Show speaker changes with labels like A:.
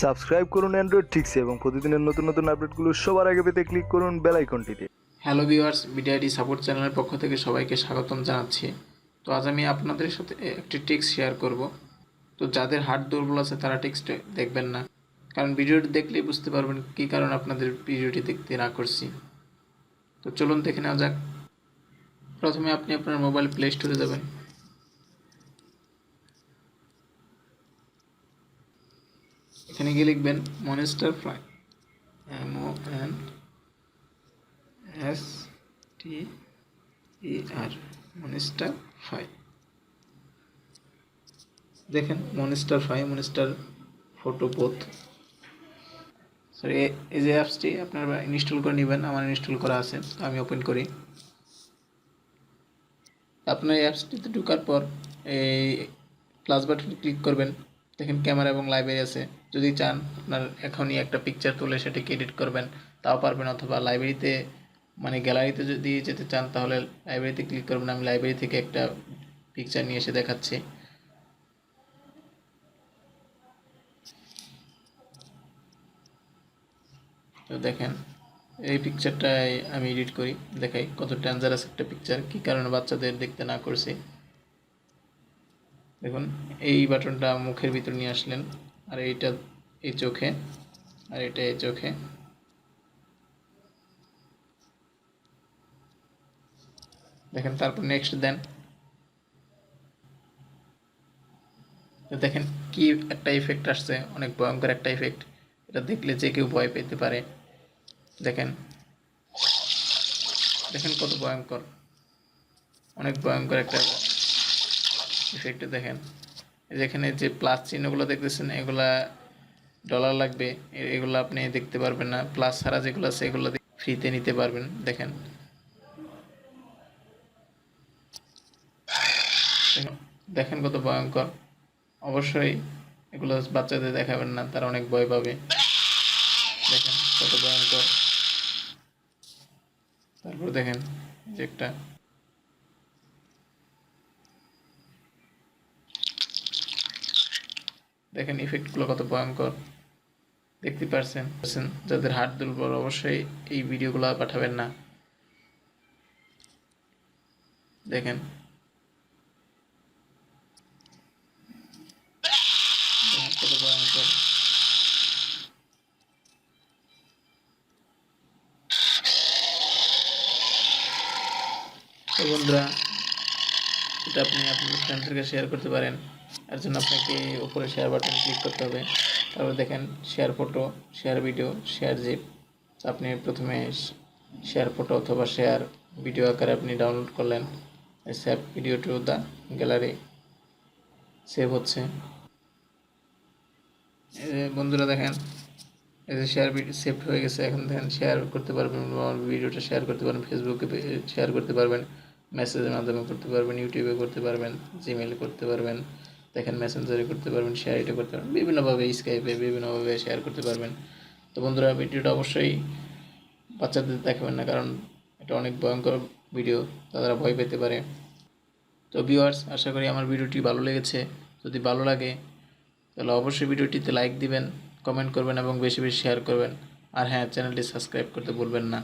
A: Subscribe করুন Android tricks এবং প্রতিদিনের নতুন নতুন আপডেটগুলো সবার আগে পেতে ক্লিক করুন বেল আইকনটিতে।
B: হ্যালো ভিউয়ার্স, বিডিআইডি সাপোর্ট চ্যানেলের পক্ষ থেকে সবাইকে স্বাগতম জানাচ্ছি। তো আজ আমি আপনাদের সাথে একটি ট্রিক্স শেয়ার করব। তো যাদের হার্ট দুর্বল আছে তারা ট্রিক্সটা দেখবেন না, কারণ ভিডিওটি দেখলেই বুঝতে পারবেন কী কারণে আপনাদের ভিডিওটি দেখতে না করছি। তো চলুন দেখে নেওয়া যাক। প্রথমে আপনি আপনার মোবাইল প্লে স্টোরে যাবেন। এখানে গিয়ে লিখবেন monster fly, MONSTER, monster fly. দেখেন মনস্টার ফটো বোথ। সরি, এই যে অ্যাপসটি আপনারা ইনস্টল করে নেবেন। আমার ইনস্টল করা আছে, তো আমি ওপেন করি। আপনার এই অ্যাপসটিতে ঢোকার পর এই প্লাস বাটনে ক্লিক করবেন। দেখেন ক্যামেরা এবং লাইব্রেরি আছে। যদি চান আপনার এখনই একটা পিকচার তুলে সেটাকে এডিট করবেন, তাও পারবেন। অথবা লাইব্রেরিতে মানে গ্যালারিতে যদি যেতে চান তাহলে লাইব্রেরিতে ক্লিক করবেন। আমি লাইব্রেরি থেকে একটা পিকচার নিয়ে এসে দেখাচ্ছি। তো দেখেন এই পিকচারটাই আমি এডিট করি, দেখাই কত ডেঞ্জারাস একটা পিকচার, কী কারণে বাচ্চাদের দেখতে না করছি। দেখুন এই বাটনটা মুখের ভিতর নিয়ে আসলেন, আর এইটা এই চোখে, আর এটা এই চোখে। দেখেন তারপর নেক্সট দেন। তো দেখেন কি একটা ইফেক্ট আসছে, অনেক ভয়ঙ্কর একটা ইফেক্ট। এটা দেখলে যে কেউ ভয় পেতে পারে। দেখেন দেখেন কত ভয়ঙ্কর, অনেক ভয়ঙ্কর একটা ইফেক্ট। দেখেন যেখানে যে প্লাস চিহ্নগুলো দেখতেছেন এগুলা ডলার লাগবে, এগুলো আপনি দেখতে পারবেন না। প্লাস ছাড়া যেগুলো আছে এগুলো ফ্রিতে নিতে পারবেন। দেখেন দেখেন কত ভয়ঙ্কর। অবশ্যই এগুলো বাচ্চাদের দেখাবেন না, তারা অনেক ভয় পাবে। দেখেন কত ভয়ঙ্কর। তারপর দেখেন যে একটা, দেখেন ইফেক্টগুলো কত ভয়ঙ্কর, দেখতে পারছেন। যাদের হার্ট দুর্বল অবশ্যই এই ভিডিওগুলো পাঠাবেন না। দেখেন কত ভয়ঙ্কর। তো বন্ধুরা, এটা আপনি আপনার ফ্রেন্ডদেরকে শেয়ার করতে পারেন। এর জন্য আপনাকে উপরে শেয়ার বাটন ক্লিক করতে হবে। তারপর দেখেন share photo, share video, share zip. আপনি প্রথমে শেয়ার ফটো অথবা শেয়ার ভিডিও আকারে আপনি ডাউনলোড করলেন। Save video to the gallery, save হচ্ছে। বন্ধুরা দেখেন এই যে শেয়ার সেভ হয়ে গেছে। এখন দেখেন শেয়ার করতে পারবেন, ভিডিওটা শেয়ার করতে পারবেন, ফেসবুকে শেয়ার করতে পারবেন, মেসেজের মাধ্যমে করতে পারবেন, ইউটিউবে করতে পারবেন, জিমেইল করতে পারবেন। দেখেন মেসেঞ্জারে করতে পারবেন, শেয়ার এটা করতে পারবেন, বিভিন্নভাবে স্কাইপে বিভিন্নভাবে শেয়ার করতে পারবেন। তো বন্ধুরা, ভিডিওটা অবশ্যই বাচ্চাদের দেখাবেন না, কারণ এটা অনেক ভয়ঙ্কর ভিডিও, তারা ভয় পেতে পারে। তো ভিউয়ার্স, আশা করি আমার ভিডিওটি ভালো লেগেছে। যদি ভালো লাগে তাহলে অবশ্যই ভিডিওটিতে লাইক দিবেন, কমেন্ট করবেন এবং বেশি বেশি শেয়ার করবেন। আর হ্যাঁ, চ্যানেলটি সাবস্ক্রাইব করতে ভুলবেন না।